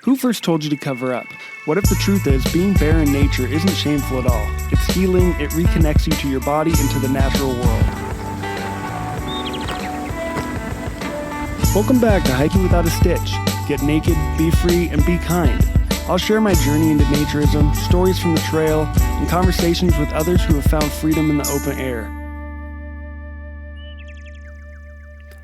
Who first told you to cover up? What if the truth is being bare in nature isn't shameful at all? It's healing, it reconnects you to your body and to the natural world. Welcome back to Hiking Without a Stitch. Get naked, be free, and be kind. I'll share my journey into naturism, stories from the trail, and conversations with others who have found freedom in the open air.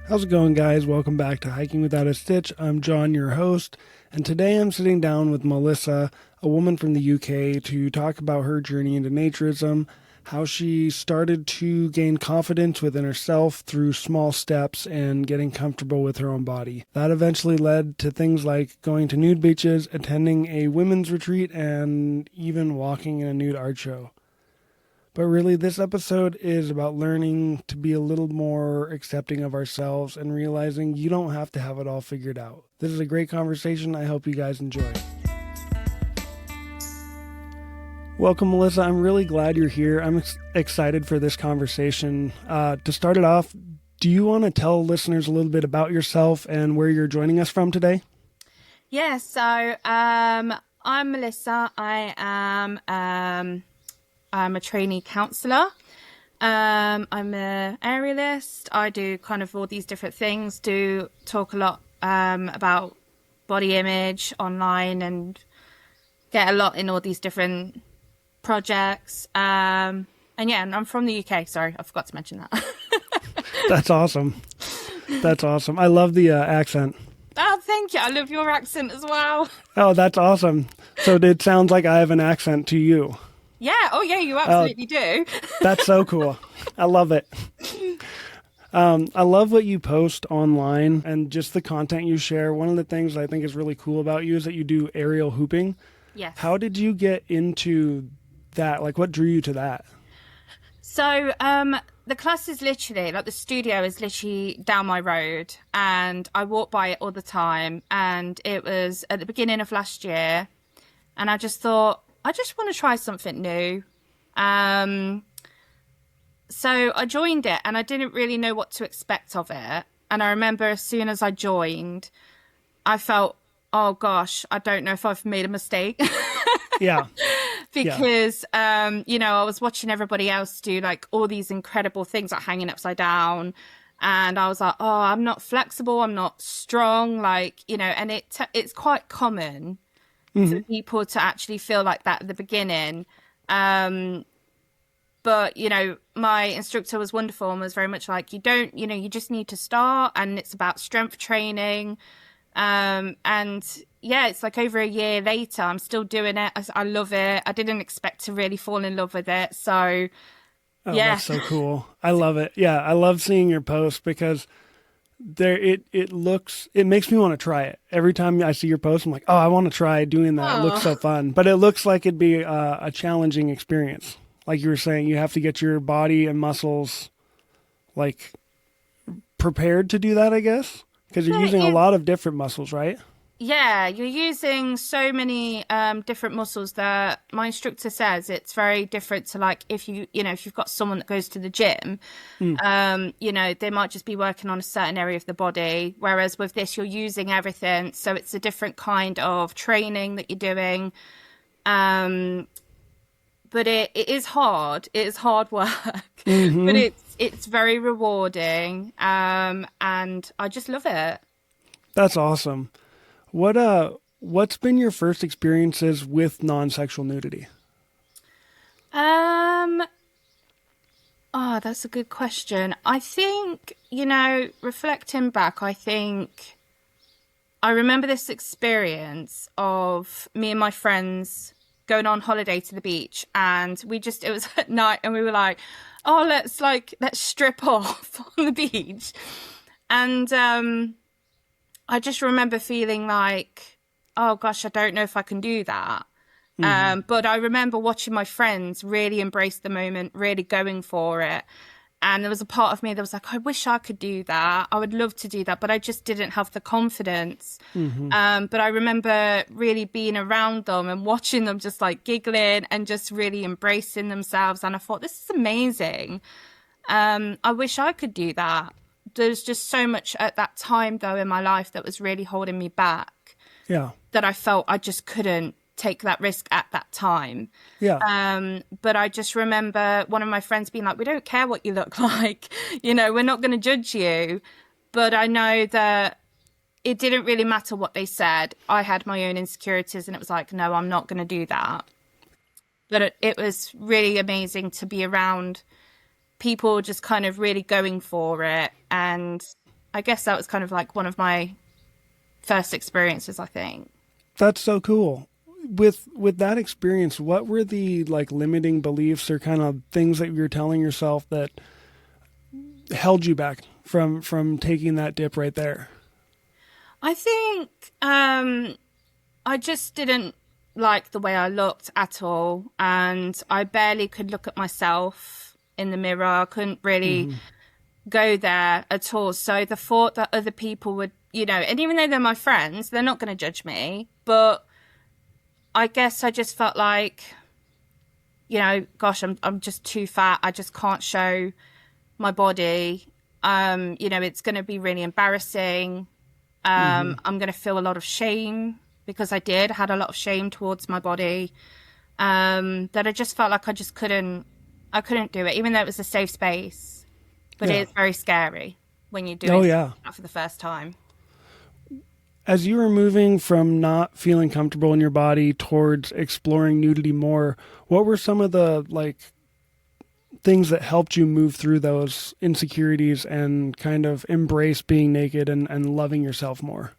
How's it going, guys? Welcome back to Hiking Without a Stitch. I'm John, your host, and today I'm sitting down with Mellisa, a woman from the UK, to talk about her journey into naturism, how she started to gain confidence within herself through small steps and getting comfortable with her own body. That eventually led to things like going to nude beaches, attending a women's retreat, and even walking in a nude art show. But really, this episode is about learning to be a little more accepting of ourselves and realizing you don't have to have it all figured out. This is a great conversation. I hope you guys enjoy. Welcome, Mellisa. I'm really glad you're here. I'm excited for this conversation. To start it off, do you want to tell listeners a little bit about yourself and where you're joining us from today? Yeah, so I'm Mellisa. I'm a trainee counsellor. I'm an aerialist. I do kind of all these different things, talk a lot about body image online and get a lot in all these different projects. And I'm from the UK. Sorry, I forgot to mention that. That's awesome. That's awesome. I love the accent. Oh, thank you. I love your accent as well. Oh, that's awesome. So it sounds like I have an accent to you. Yeah. Oh, yeah, you absolutely do. That's so cool. I love it. I love what you post online and just the content you share. One of the things I think is really cool about you is that you do aerial hooping. Yes. How did you get into that? Like, what drew you to that? So, the class is literally, like the studio is literally down my road and I walk by it all the time. And it was at the beginning of last year. And I just thought, I just want to try something new. So I joined it and I didn't really know what to expect of it. And I remember as soon as I joined, I felt, oh gosh, I don't know if I've made a mistake. Yeah. Because, I was watching everybody else do like all these incredible things like hanging upside down. And I was like, oh, I'm not flexible. I'm not strong. And it's quite common for people to actually feel like that at the beginning. But, my instructor was wonderful and was very much like, you just need to start and it's about strength training. It's like over a year later, I'm still doing it. I love it. I didn't expect to really fall in love with it. So, yeah. That's so cool. I love it. Yeah. I love seeing your posts because it makes me want to try it. Every time I see your post, I'm like, oh, I want to try doing that. Oh. It looks so fun, but it looks like it'd be a challenging experience. Like you were saying, you have to get your body and muscles like prepared to do that, I guess, because you're using a lot of different muscles, right? Yeah, you're using so many different muscles that my instructor says it's very different to like if you've got someone that goes to the gym, they might just be working on a certain area of the body. Whereas with this, you're using everything. So it's a different kind of training that you're doing. But it is hard. It is hard work, but it's very rewarding. And I just love it. That's awesome. What's been your first experiences with non-sexual nudity? That's a good question. I think, reflecting back, I think I remember this experience of me and my friends going on holiday to the beach, and it was at night and we were like, oh, let's strip off on the beach. And, I just remember feeling like, oh gosh, I don't know if I can do that. But I remember watching my friends really embrace the moment, really going for it. And there was a part of me that was like, I wish I could do that. I would love to do that, but I just didn't have the confidence. But I remember really being around them and watching them just like giggling and just really embracing themselves. And I thought, this is amazing. I wish I could do that. There's just so much at that time, though, in my life that was really holding me back. Yeah. that I felt I just couldn't take that risk at that time. Yeah. But I just remember one of my friends being like, we don't care what you look like, we're not going to judge you. But I know that it didn't really matter what they said. I had my own insecurities, and it was like, no, I'm not going to do that. But it was really amazing to be around people just kind of really going for it. And I guess that was kind of like one of my first experiences, I think. That's so cool. With that experience, what were the like limiting beliefs or kind of things that you were telling yourself that held you back from taking that dip right there? I think I just didn't like the way I looked at all, and I barely could look at myself in the mirror. I couldn't really go there at all. So the thought that other people would, and even though they're my friends, they're not going to judge me. But I guess I just felt like, gosh, I'm just too fat. I just can't show my body. It's going to be really embarrassing. I'm going to feel a lot of shame, because I had a lot of shame towards my body. That I just felt like I couldn't do it, even though it was a safe space. But it is very scary when you do it for the first time. As you were moving from not feeling comfortable in your body towards exploring nudity more, what were some of the like things that helped you move through those insecurities and kind of embrace being naked and loving yourself more?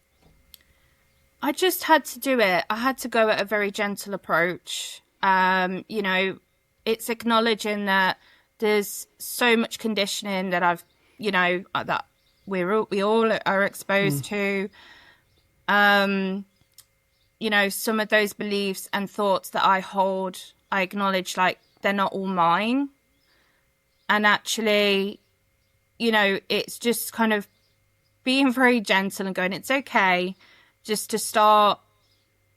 I just had to do it. I had to go at a very gentle approach. It's acknowledging that there's so much conditioning that that we all are exposed to. Some of those beliefs and thoughts that I hold, I acknowledge like they're not all mine. And actually, it's just kind of being very gentle and going, it's okay just to start,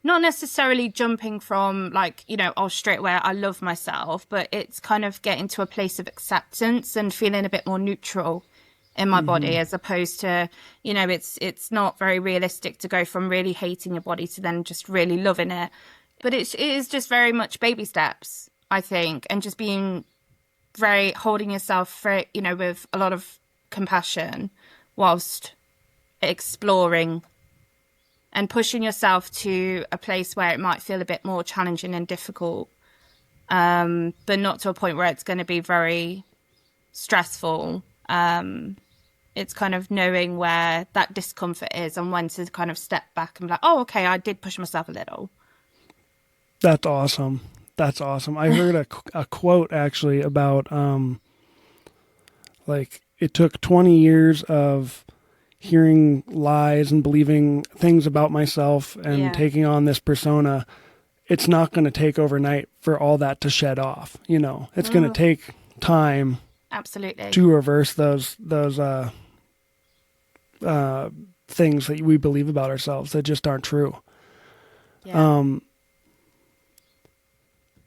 not necessarily jumping from like, straight away, I love myself, but it's kind of getting to a place of acceptance and feeling a bit more neutral in my body, as opposed to, it's not very realistic to go from really hating your body to then just really loving it. But it is just very much baby steps, I think, and just being very holding yourself with a lot of compassion whilst exploring and pushing yourself to a place where it might feel a bit more challenging and difficult, but not to a point where it's going to be very stressful. It's kind of knowing where that discomfort is and when to kind of step back and be like, oh, okay, I did push myself a little. That's awesome. That's awesome. I heard a quote actually about like it took 20 years of hearing lies and believing things about myself and taking on this persona. It's not going to take overnight for all that to shed off. It's going to take time. Absolutely. To reverse those things that we believe about ourselves that just aren't true. Yeah.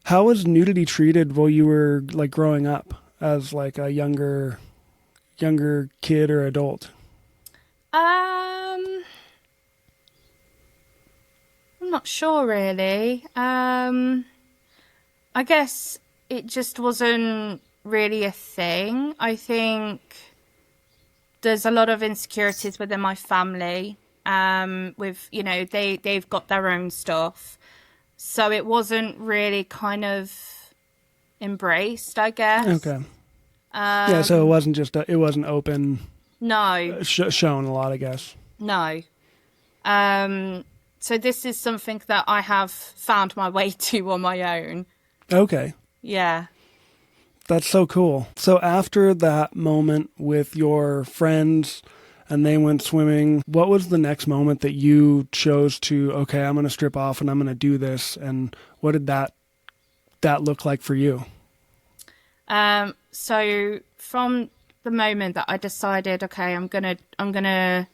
How was nudity treated while you were like growing up as like a younger kid or adult? I'm not sure really. I guess it just wasn't really a thing. I think there's a lot of insecurities within my family. With they've got their own stuff. So it wasn't really kind of embraced, I guess. Okay. So it wasn't just it wasn't open. No. Shown a lot, I guess. No. So this is something that I have found my way to on my own. Okay. Yeah. That's so cool. So after that moment with your friends and they went swimming, what was the next moment that you chose to, okay, I'm going to strip off and I'm going to do this? And what did that look like for you? So from the moment that I decided, okay, I'm gonna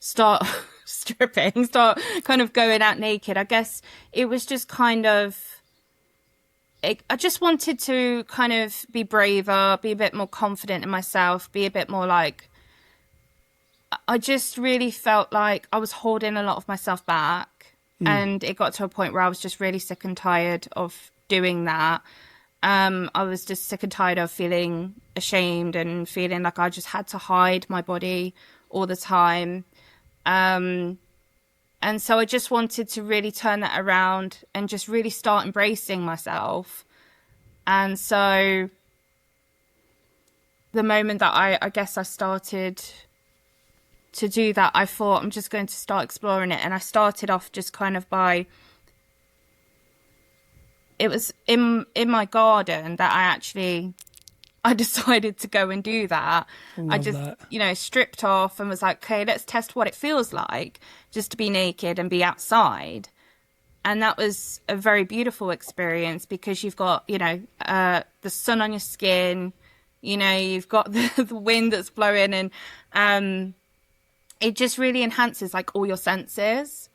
start stripping, start kind of going out naked, I guess it was just kind of, I just wanted to kind of be braver, be a bit more confident in myself, be a bit more like, I just really felt like I was holding a lot of myself back. And it got to a point where I was just really sick and tired of doing that. I was just sick and tired of feeling ashamed and feeling like I just had to hide my body all the time. And so I just wanted to really turn that around and just really start embracing myself. And so the moment that I guess I started to do that, I thought I'm just going to start exploring it. And I started off just kind of by, it was in my garden that I decided to go and do that. I just, stripped off and was like, okay, let's test what it feels like just to be naked and be outside. And that was a very beautiful experience because you've got, the sun on your skin, you've got the wind that's blowing, and it just really enhances like all your senses.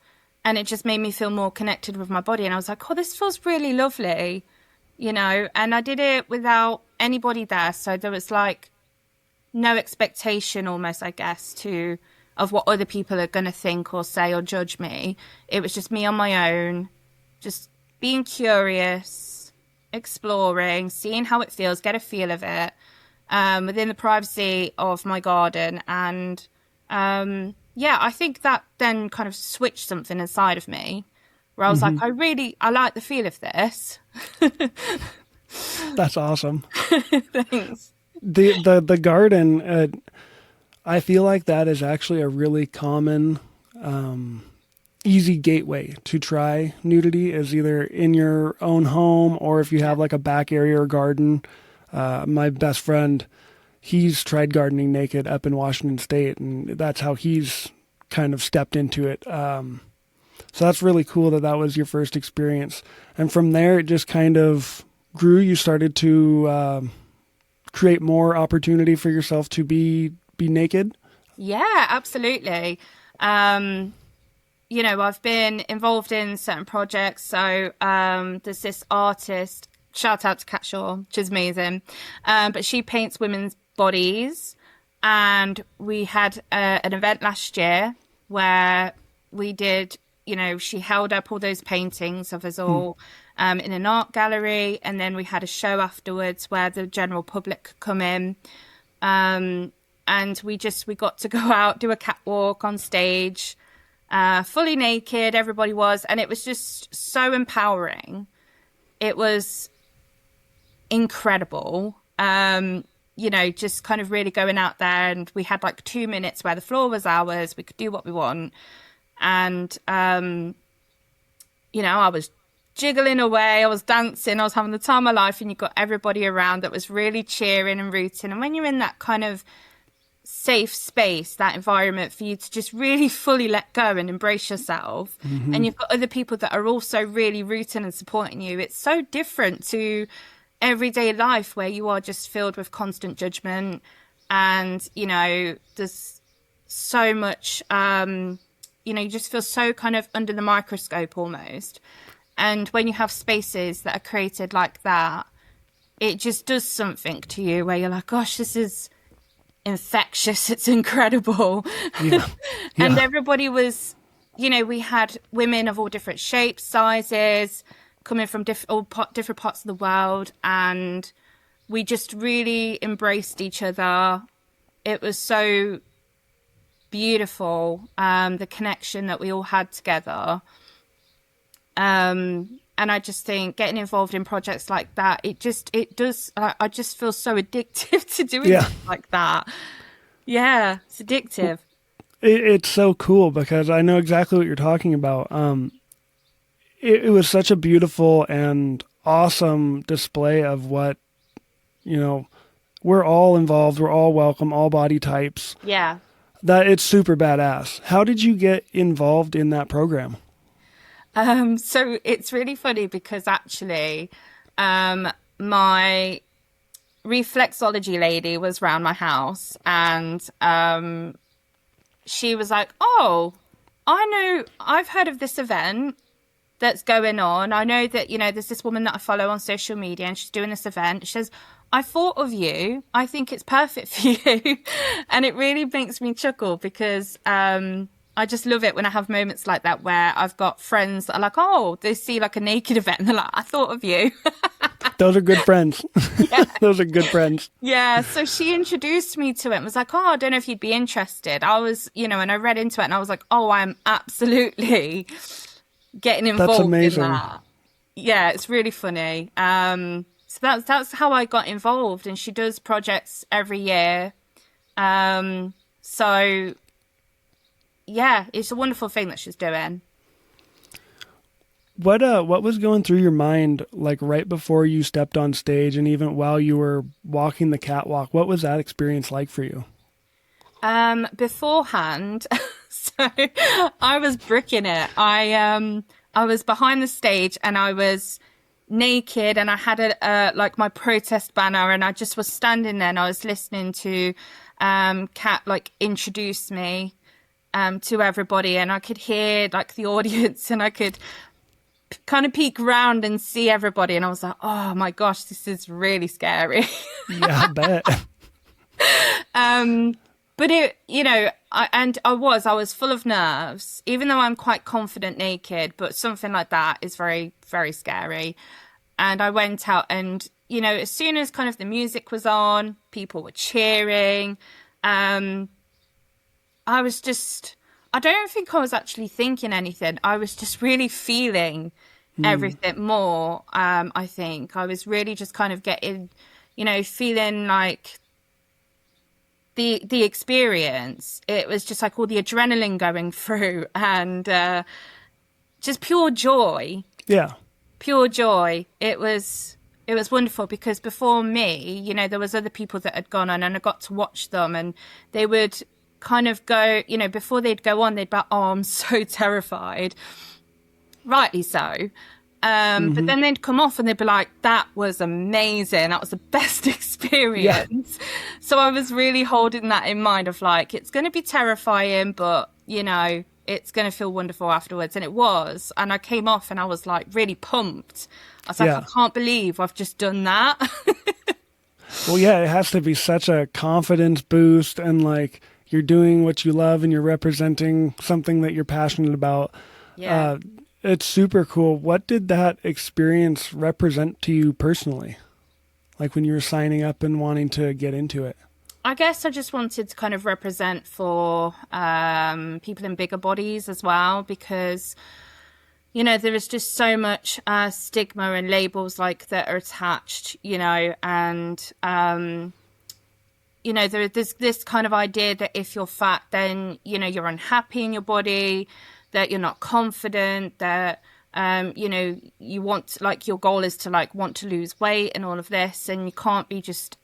And it just made me feel more connected with my body. And I was like, oh, this feels really lovely, and I did it without anybody there. So there was like no expectation almost, I guess, of what other people are going to think or say or judge me. It was just me on my own, just being curious, exploring, seeing how it feels, get a feel of it within the privacy of my garden. And I think that then kind of switched something inside of me where I was like, I like the feel of this. That's awesome. Thanks. The garden, I feel like that is actually a really common, easy gateway to try nudity, is either in your own home or if you have like a back area or garden. My best friend, he's tried gardening naked up in Washington State, and that's how he's kind of stepped into it. So that's really cool that was your first experience. And from there, it just kind of grew. You started to create more opportunity for yourself to be naked. Yeah, absolutely. I've been involved in certain projects. So there's this artist, shout out to Kat Shaw, which is amazing. But she paints women's bodies. And we had an event last year where we did, she held up all those paintings of us all in an art gallery. And then we had a show afterwards where the general public could come in. And we got to go out, do a catwalk on stage, fully naked, everybody was. And it was just so empowering. It was incredible. Just kind of really going out there, and we had like 2 minutes where the floor was ours. We could do what we want. And, I was jiggling away. I was dancing. I was having the time of my life, and you got everybody around that was really cheering and rooting. And when you're in that kind of safe space, that environment for you to just really fully let go and embrace yourself, and you've got other people that are also really rooting and supporting you, it's so different to everyday life where you are just filled with constant judgment, and there's so much you just feel so kind of under the microscope almost. And when you have spaces that are created like that, it just does something to you where you're like, gosh, this is infectious, it's incredible. And everybody was, we had women of all different shapes, sizes, coming from different parts of the world, and we just really embraced each other. It was so beautiful, the connection that we all had together. And I just think getting involved in projects like that, I just feel so addictive to doing things like that. Yeah, it's addictive. It's so cool because I know exactly what you're talking about. It was such a beautiful and awesome display of what, we're all involved. We're all welcome, all body types. Yeah. That it's super badass. How did you get involved in that program? So it's really funny because actually, my reflexology lady was around my house, and she was like, oh, I've heard of this event that's going on. I know that, there's this woman that I follow on social media, and she's doing this event. She says, I thought of you. I think it's perfect for you. And it really makes me chuckle because I just love it when I have moments like that where I've got friends that are like, oh, they see like a naked event and they're like, I thought of you. Those are good friends. Yeah. Those are good friends. Yeah. So she introduced me to it and was like, oh, I don't know if you'd be interested. I was, and I read into it and I was like, oh, I'm absolutely getting involved in that. Yeah, it's really funny. So that's how I got involved, and she does projects every year. So yeah, it's a wonderful thing that she's doing. What was going through your mind like right before you stepped on stage and even while you were walking the catwalk? What was that experience like for you? Beforehand, so I was bricking it. I was behind the stage and I was naked and I had like my protest banner and I just was standing there and I was listening to Kat like introduce me to everybody, and I could hear like the audience and I could kind of peek around and see everybody, and I was like, oh my gosh, this is really scary. Yeah, I bet. But it, I was full of nerves, even though I'm quite confident naked, but something like that is very, very scary. And I went out and, as soon as kind of the music was on, people were cheering. I don't think I was actually thinking anything. I was just really feeling everything more. I think I was really just kind of getting, feeling like the experience. It was just like all the adrenaline going through and just pure joy. Yeah. Pure joy. It was wonderful because before me, there was other people that had gone on and I got to watch them, and they would kind of go, before they'd go on, they'd be like, oh, I'm so terrified. Rightly so. But then they'd come off and they'd be like, that was amazing. That was the best experience. Yeah. So I was really holding that in mind of like, it's going to be terrifying, but, it's going to feel wonderful afterwards. And it was. And I came off and I was like really pumped. I was like, I can't believe I've just done that. Well, yeah, it has to be such a confidence boost, and like you're doing what you love and you're representing something that you're passionate about. Yeah. It's super cool. What did that experience represent to you personally? Like when you were signing up and wanting to get into it? I guess I just wanted to kind of represent for people in bigger bodies as well, because, there is just so much stigma and labels like that are attached, and, there's this kind of idea that if you're fat, then, you're unhappy in your body, that you're not confident, that, you want, like, your goal is to, like, want to lose weight and all of this, and you can't be just,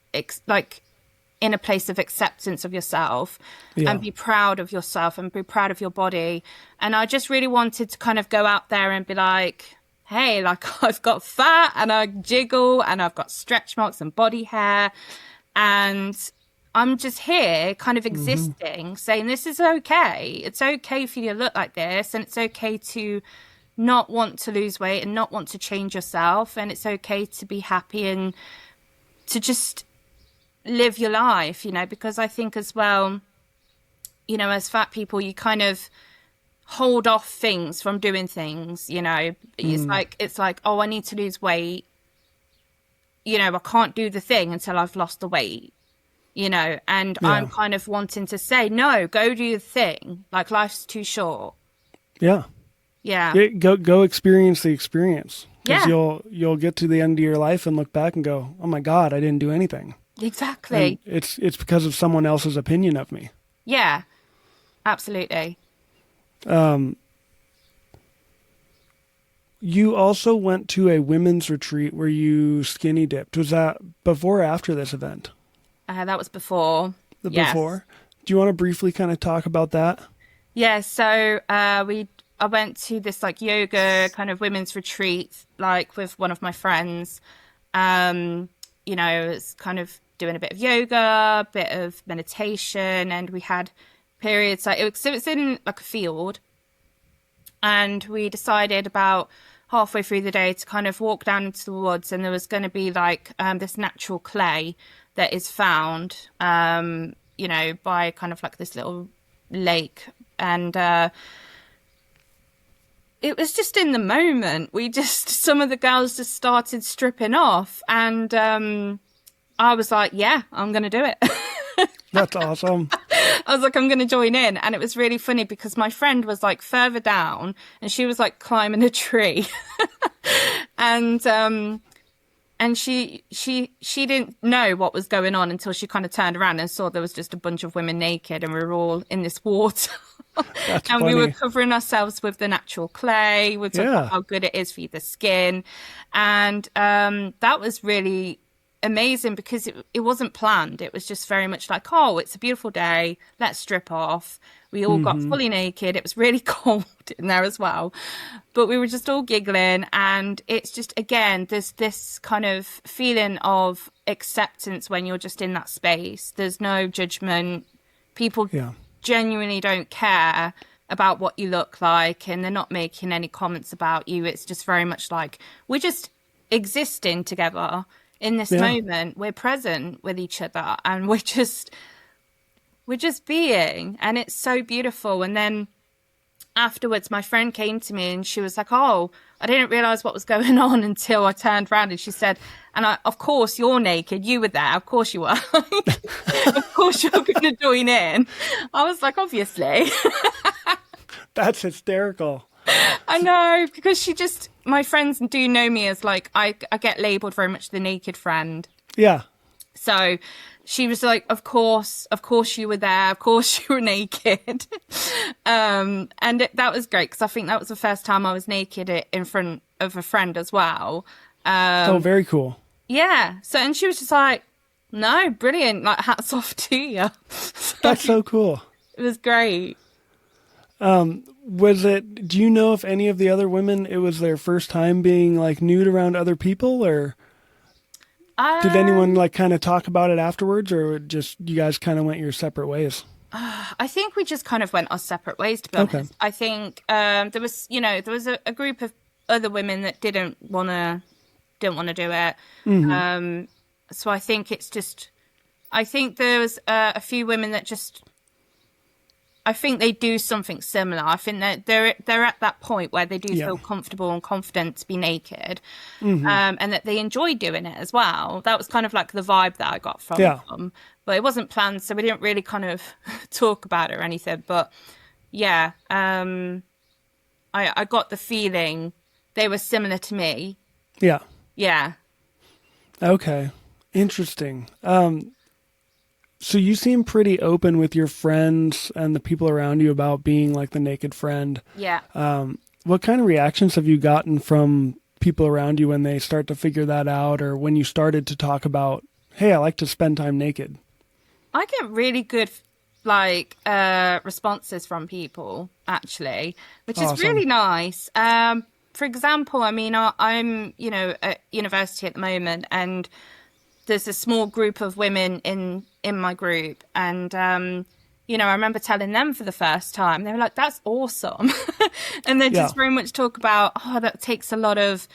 in a place of acceptance of yourself and be proud of yourself and be proud of your body. And I just really wanted to kind of go out there and be like, hey, like, I've got fat and I jiggle and I've got stretch marks and body hair, and I'm just here kind of existing, saying this is okay. It's okay for you to look like this, and it's okay to not want to lose weight and not want to change yourself. And it's okay to be happy and to just live your life, because I think as well, as fat people, you kind of hold off things from doing things, it's like, oh, I need to lose weight. I can't do the thing until I've lost the weight. And I'm kind of wanting to say, no, go do the thing. Like, life's too short. Yeah. Go experience the experience. Because you'll get to the end of your life and look back and go, oh my God, I didn't do anything. Exactly. And it's because of someone else's opinion of me. Yeah, absolutely. You also went to a women's retreat where you skinny dipped. Was that before or after this event? That was before. Before? Do you want to briefly kind of talk about that? Yeah, so I went to this like yoga kind of women's retreat, like with one of my friends. It's kind of doing a bit of yoga, a bit of meditation, and we had periods like it was in like a field, and we decided about halfway through the day to kind of walk down into the woods, and there was going to be like this natural clay that is found, by kind of like this little lake. And it was just in the moment. Some of the girls just started stripping off, and I was like, yeah, I'm going to do it. That's awesome. I was like, I'm going to join in. And it was really funny because my friend was like further down and she was like climbing a tree. and she didn't know what was going on until she kind of turned around and saw there was just a bunch of women naked and we were all in this water. That's and funny. We were covering ourselves with the natural clay. We talked about how good it is for the skin. And that was really amazing because it wasn't planned. It was just very much like, oh, it's a beautiful day, let's strip off. We all got fully naked. It was really cold in there as well, but we were just all giggling. And it's just, again, there's this kind of feeling of acceptance when you're just in that space. There's no judgment. People genuinely don't care about what you look like, and they're not making any comments about you. It's just very much like we're just existing together in this moment. We're present with each other, and we're just being, and it's so beautiful. And then afterwards my friend came to me and she was like, oh, I didn't realize what was going on until I turned around. And she said, of course you're naked, you were there, of course you were. Of course you're going to join in. I was like, obviously. That's hysterical. I know, because my friends do know me as like, I get labeled very much the naked friend. Yeah. So she was like, of course you were there. Of course you were naked. That was great because I think that was the first time I was naked in front of a friend as well. Oh, very cool. Yeah. So, and she was just like, no, brilliant. Like, hats off to you. That's so cool. It was great. Do you know if any of the other women, it was their first time being like nude around other people, or did anyone like kind of talk about it afterwards, or just you guys kind of went your separate ways? I think we just kind of went our separate ways, to be honest. I think there was a group of other women that didn't want to do it. Mm-hmm. So I think there was a few women that I think they do something similar. I think that they're at that point where they do feel comfortable and confident to be naked, and that they enjoy doing it as well. That was kind of like the vibe that I got from them. But it wasn't planned, so we didn't really kind of talk about it or anything. But yeah, I got the feeling they were similar to me. Yeah. Yeah. Okay. Interesting. So you seem pretty open with your friends and the people around you about being like the naked friend. Yeah. What kind of reactions have you gotten from people around you when they start to figure that out, or when you started to talk about, hey, I like to spend time naked? I get really good responses from people, actually, which is really nice. For example, I mean, I'm at university at the moment, and there's a small group of women in my group, and I remember telling them for the first time, they were like, that's awesome. And they just very much talk about, that takes a lot of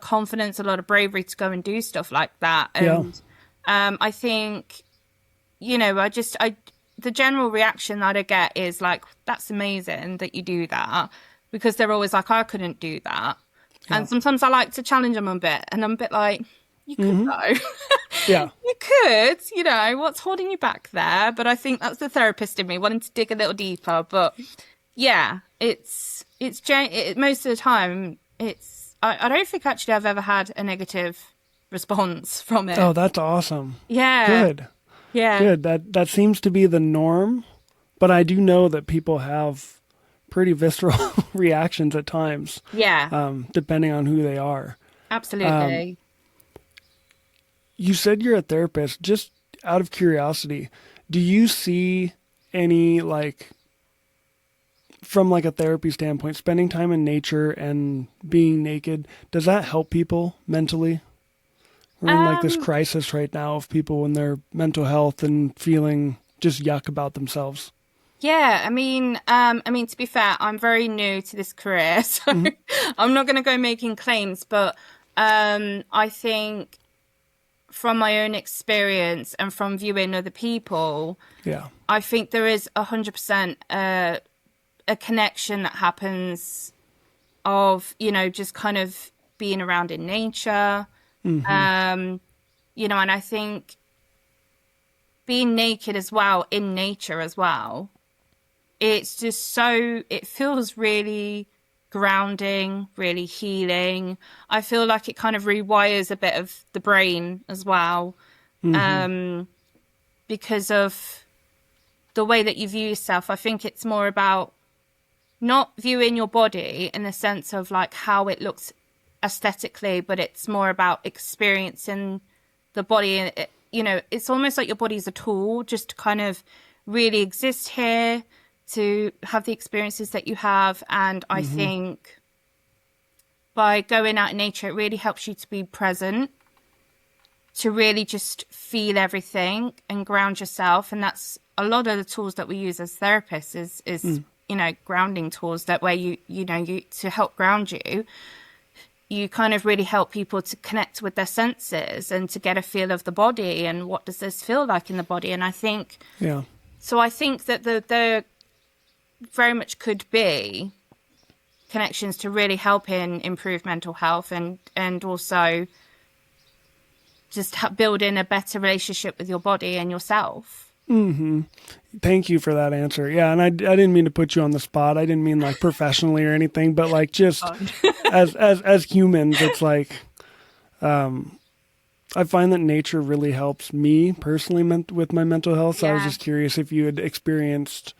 confidence, a lot of bravery to go and do stuff like that. And I think the general reaction that I get is like, that's amazing that you do that, because they're always like, I couldn't do that. And sometimes I like to challenge them a bit, and I'm a bit like, you could though. Yeah. You could, what's holding you back there? But I think that's the therapist in me wanting to dig a little deeper. But yeah, it's most of the time, I don't think actually I've ever had a negative response from it. Oh, that's awesome. Yeah. Good. Yeah. Good. That seems to be the norm, but I do know that people have pretty visceral reactions at times. Yeah. Depending on who they are. Absolutely. You said you're a therapist. Just out of curiosity, do you see any, like, from like a therapy standpoint, spending time in nature and being naked, does that help people mentally? We're in like this crisis right now of people in their mental health and feeling just yuck about themselves. Yeah, I mean, to be fair, I'm very new to this career, so Hmm. I'm not going to go making claims, but I think from my own experience and from viewing other people, Yeah. I think there is 100% a connection that happens of, just kind of being around in nature. Hmm. Um, and I think being naked as well, in nature as well, it's just it feels really grounding, really healing. I feel like it kind of rewires a bit of the brain as well, Hmm. because of the way that you view yourself. I think it's more about not viewing your body in the sense of like how it looks aesthetically, but it's more about experiencing the body. And it's almost like your body's a tool just to kind of really exist here, to have the experiences that you have. And I Hmm. think by going out in nature, it really helps you to be present, to really just feel everything and ground yourself. And that's a lot of the tools that we use as therapists is grounding tools, that way you to help ground you. You kind of really help people to connect with their senses and to get a feel of the body and what does this feel like in the body. And Yeah. I think that there very much could be connections to really helping improve mental health, and also just building a better relationship with your body and yourself. Hmm. Thank you for that answer. Yeah, and I didn't mean to put you on the spot. I didn't mean like professionally or anything, but like just God. as humans, it's like I find that nature really helps me personally with my mental health. So I was Yeah. just curious if you had experienced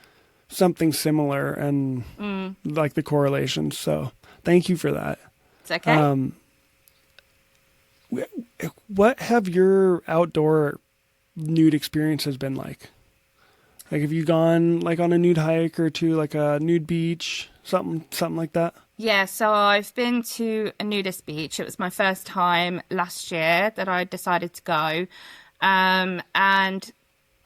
something similar and Mm, like the correlations. So thank you for that. it's okay. Um, what have your outdoor nude experiences been like? Like, have you gone like on a nude hike or to like a nude beach, something like that? Yeah, so I've been to a nudist beach. It was my first time last year that I decided to go. And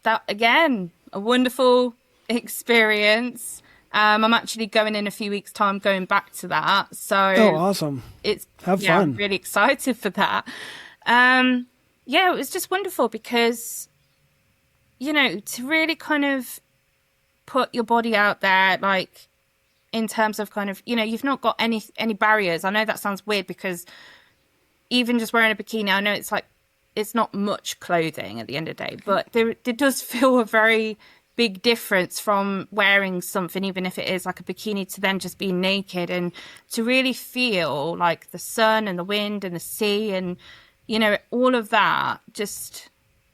that, again, a wonderful experience. I'm actually going in a few weeks' time, going back to that. Oh, So awesome! it's, Have yeah, I'm fun. really excited for that. Um, yeah, it was just wonderful because, to really kind of put your body out there, like, in terms of kind of, you've not got any barriers. I know that sounds weird because even just wearing a bikini, I know it's like it's not much clothing at the end of the day, but there does feel a very big difference from wearing something, even if it is like a bikini, to then just being naked and to really feel like the sun and the wind and the sea and all of that. Just,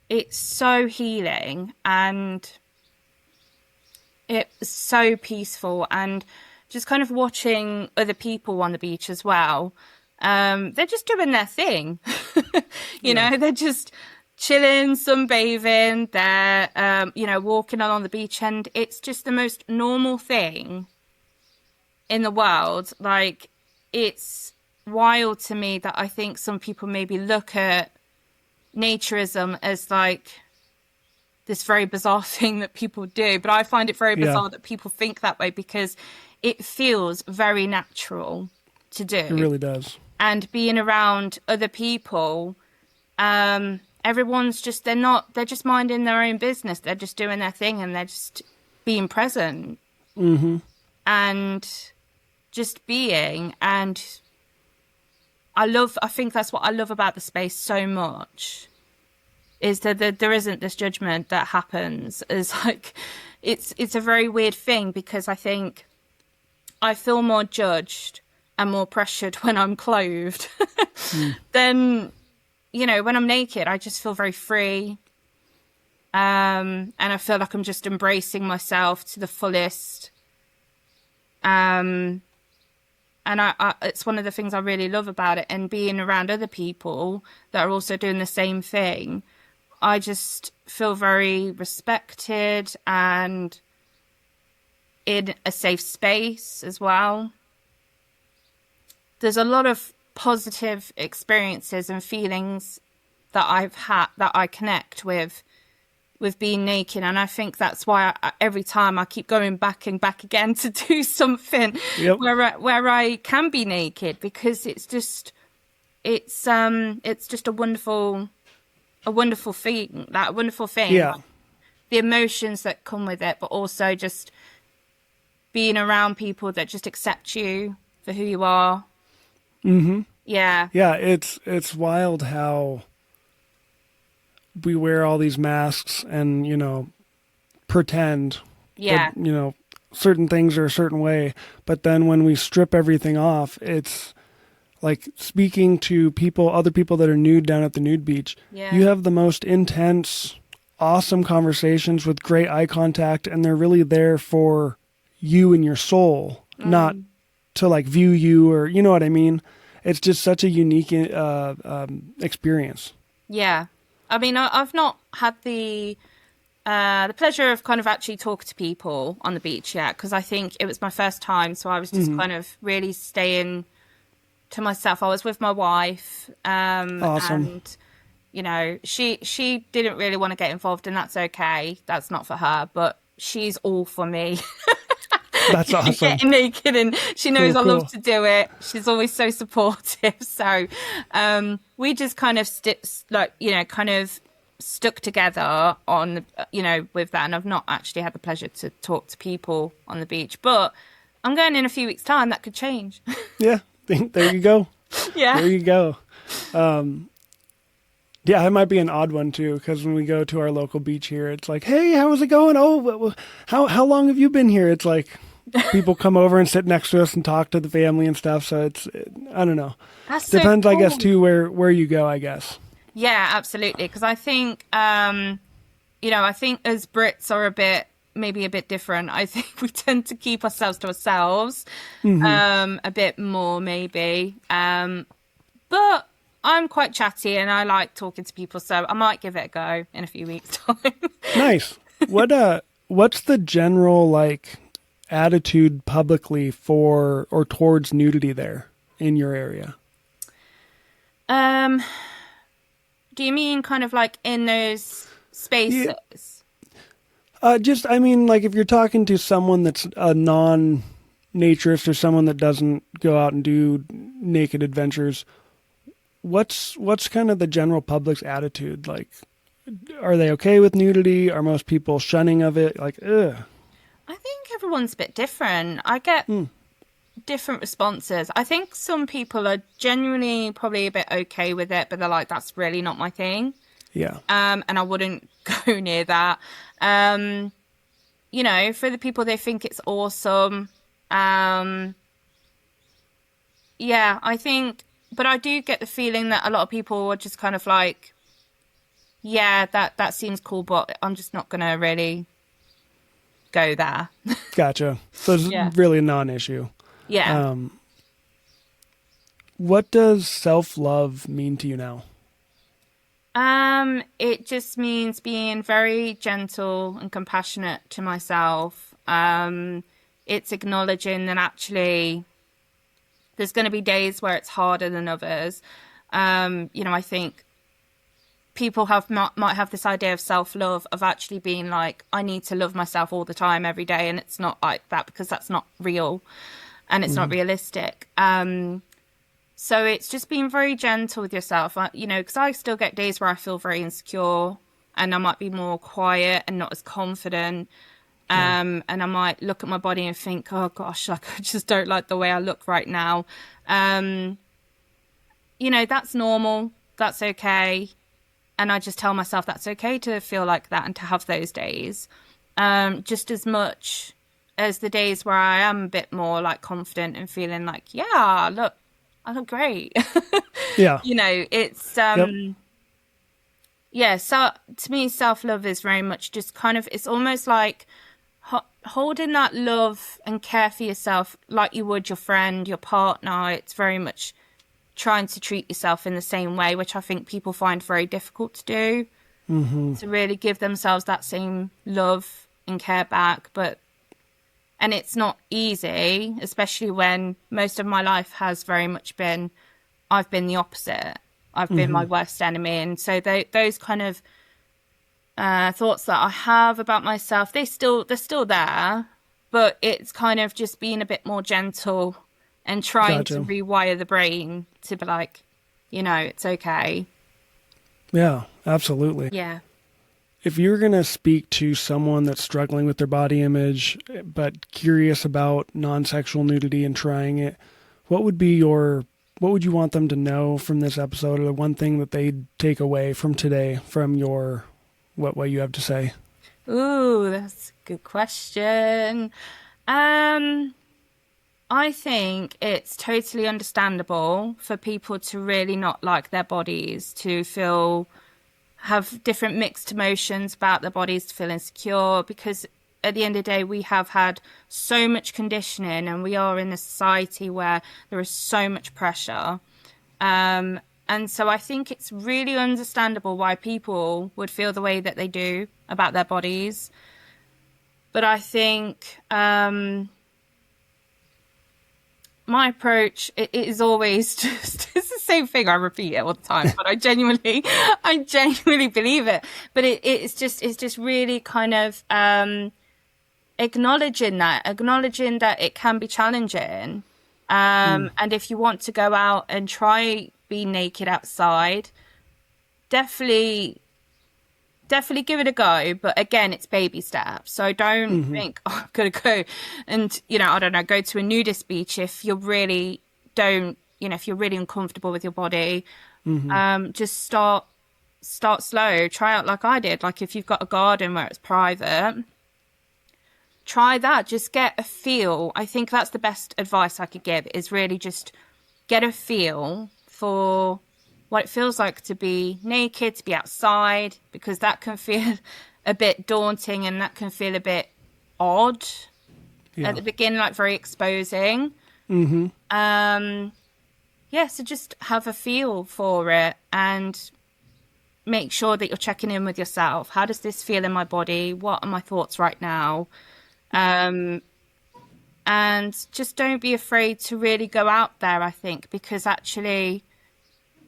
it's so healing, and it's so peaceful, and just kind of watching other people on the beach as well. They're just doing their thing. Yeah. They're just chilling, sunbathing, they're, walking along the beach, and it's just the most normal thing in the world. Like, it's wild to me that I think some people maybe look at naturism as like this very bizarre thing that people do. But I find it very Yeah. bizarre that people think that way, because it feels very natural to It do. really does. And being around other people, everyone's just, they're just minding their own business. They're just doing their thing, and they're just being present Hmm. and just being. And I think that's what I love about the space so much, is that there isn't this judgment that happens. Is like, it's a very weird thing, because I think I feel more judged and more pressured when I'm clothed Mm. than, when I'm naked. I just feel very free. And I feel like I'm just embracing myself to the fullest. Um, and it's one of the things I really love about it, and being around other people that are also doing the same thing. I just feel very respected and in a safe space as well. There's a lot of positive experiences and feelings that I've had, that I connect with with being naked, and I think that's why every time I keep going back and back again to do something Yep. where I can be naked, because it's just a wonderful thing, that wonderful thing. Yeah. Like, the emotions that come with it, but also just being around people that just accept you for who you are. Mm-hmm. Yeah. Yeah, it's wild how we wear all these masks and, pretend Yeah. that, certain things are a certain way. But then when we strip everything off, it's like speaking to other people that are nude down at the nude beach. Yeah. You have the most intense, awesome conversations with great eye contact, and they're really there for you and your soul, not to like view you, or, you know what I mean? It's just such a unique experience. Yeah. I mean, I've not had the pleasure of kind of actually talking to people on the beach yet, because I think it was my first time, so I was just kind of really staying to myself. I was with my wife, Awesome. and she didn't really want to get involved, and that's okay. That's not for her, but she's all for me. That's awesome. Getting naked, and she knows I Cool. love to do it. She's always so supportive. So we just kind of kind of stuck together on, with that. And I've not actually had the pleasure to talk to people on the beach, but I'm going in a few weeks' time. That could change. Yeah. There you go. Yeah. There you go. Yeah, it might be an odd one too, because when we go to our local beach here, it's like, hey, how's it going? Oh, how long have you been here? It's like people come over and sit next to us and talk to the family and stuff. So I don't know. That's so Depends, I guess, cool. too, where you go, I guess. Yeah, absolutely. Because I think, I think as Brits are maybe a bit different. I think we tend to keep ourselves to ourselves a bit more, maybe. But I'm quite chatty and I like talking to people, so I might give it a go in a few weeks' time. Nice. What's the general like attitude publicly for or towards nudity there in your area? Do you mean kind of like in those spaces? I mean, like if you're talking to someone that's a non-naturist or someone that doesn't go out and do naked adventures, what's kind of the general public's attitude? Like, are they okay with nudity? Are most people shunning of it? Like, ugh. I think everyone's a bit different. I get different responses. I think some people are genuinely probably a bit okay with it, but they're like, that's really not my thing. Yeah. And I wouldn't go near that. For the people, they think it's awesome. I think, but I do get the feeling that a lot of people are just kind of like, yeah, that seems cool, but I'm just not going to really go there. Gotcha. So it's really a non-issue. Yeah. What does self-love mean to you now? It just means being very gentle and compassionate to myself. It's acknowledging that actually there's going to be days where it's harder than others. I think people might have this idea of self-love, of actually being like, I need to love myself all the time, every day. And it's not like that, because that's not real and it's not realistic. So it's just being very gentle with yourself, because I still get days where I feel very insecure and I might be more quiet and not as confident. And I might look at my body and think, oh gosh, like I just don't like the way I look right now. That's normal. That's okay. And I just tell myself that's okay to feel like that and to have those days. Just as much as the days where I am a bit more like confident and feeling like, yeah, look, I look great. Yeah. It's, so to me, self-love is very much just kind of, it's almost like holding that love and care for yourself like you would your friend, your partner. It's very much trying to treat yourself in the same way, which I think people find very difficult to do, to really give themselves that same love and care back. And it's not easy, especially when most of my life has very much been, I've been the opposite. I've been my worst enemy. And so those kind of thoughts that I have about myself, they're still there, but it's kind of just being a bit more gentle and trying to rewire the brain to be like, it's okay. Yeah, absolutely. Yeah. If you were going to speak to someone that's struggling with their body image, but curious about non-sexual nudity and trying it, what would you want them to know from this episode, or the one thing that they'd take away from today, from what you have to say? Ooh, that's a good question. I think it's totally understandable for people to really not like their bodies, to have different mixed emotions about their bodies, to feel insecure, because at the end of the day, we have had so much conditioning, and we are in a society where there is so much pressure. And so I think it's really understandable why people would feel the way that they do about their bodies. But I think my approach it is always just, it's the same thing. I repeat it all the time, but I genuinely believe it. But it's just really kind of acknowledging that it can be challenging. And if you want to go out and try be naked outside, definitely give it a go. But again, it's baby steps. So don't think, oh, I'm going to go and, I don't know, go to a nudist beach if you're really if you're really uncomfortable with your body. Just start slow. Try out like I did. Like if you've got a garden where it's private, try that. Just get a feel. I think that's the best advice I could give, is really just get a feel for what it feels like to be naked, to be outside, because that can feel a bit daunting and that can feel a bit odd at the beginning, like very exposing. So just have a feel for it and make sure that you're checking in with yourself. How does this feel in my body? What are my thoughts right now? And just don't be afraid to really go out there, I think, because actually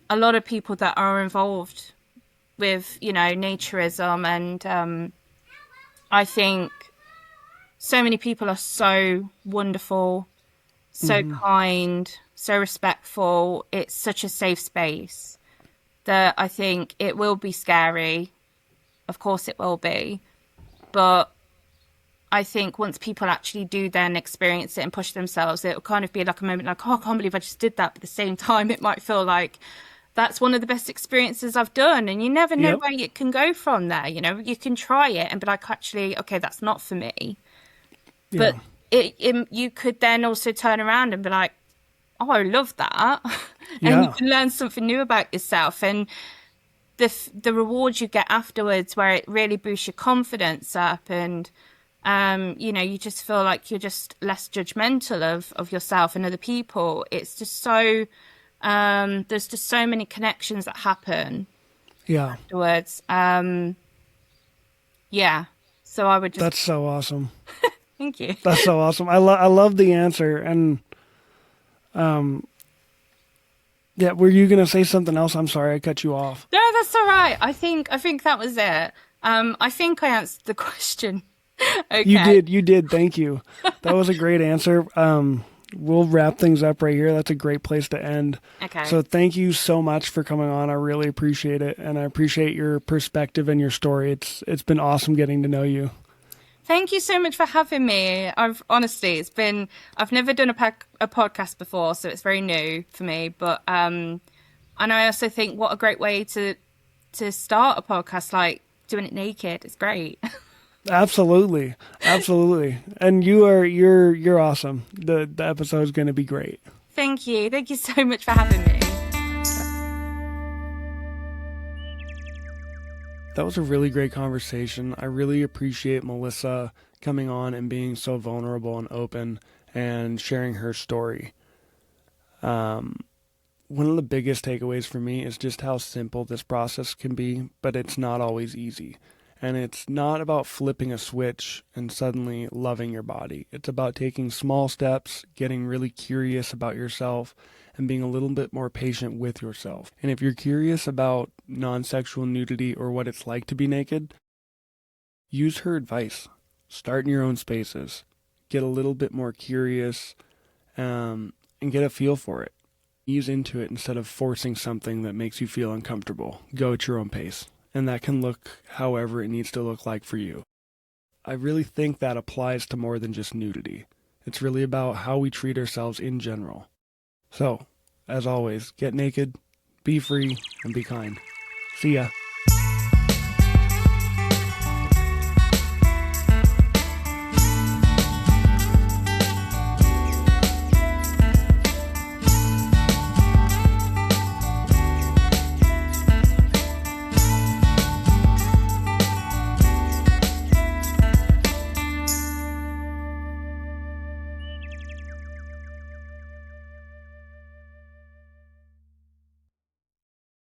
a lot of people that are involved with, naturism, and I think so many people are so wonderful, so kind, so respectful. It's such a safe space that I think it will be scary. Of course it will be. But I think once people actually do then experience it and push themselves, it will kind of be like a moment like, oh, I can't believe I just did that. But at the same time, it might feel like that's one of the best experiences I've done. And you never know where it can go from there. You can try it and be like, actually, okay, that's not for me. But you could then also turn around and be like, oh, I love that. And you can learn something new about yourself. And the rewards you get afterwards, where it really boosts your confidence up, and you just feel like you're just less judgmental of yourself and other people. It's just so there's just so many connections that happen afterwards. So I would just... That's so awesome. Thank you. That's so awesome. I love the answer. And were you gonna say something else? I'm sorry I cut you off. No, that's all right. I think that was it. I think I answered the question. Okay. You did. Thank you. That was a great answer. We'll wrap things up right here. That's a great place to end. Okay. So thank you so much for coming on. I really appreciate it. And I appreciate your perspective and your story. It's been awesome getting to know you. Thank you so much for having me. I've never done a podcast before, so it's very new for me. But and I also think what a great way to start a podcast, like doing it naked. It's great. Absolutely. And you're awesome. The episode is going to be great. Thank you so much for having me. That was a really great conversation. I really appreciate Mellisa coming on and being so vulnerable and open and sharing her story. One of the biggest takeaways for me is just how simple this process can be, but it's not always easy. And it's not about flipping a switch and suddenly loving your body. It's about taking small steps, getting really curious about yourself, and being a little bit more patient with yourself. And if you're curious about non-sexual nudity or what it's like to be naked, use her advice. Start in your own spaces. Get a little bit more curious, and get a feel for it. Ease into it instead of forcing something that makes you feel uncomfortable. Go at your own pace. And that can look however it needs to look like for you. I really think that applies to more than just nudity. It's really about how we treat ourselves in general. So, as always, get naked, be free, and be kind. See ya.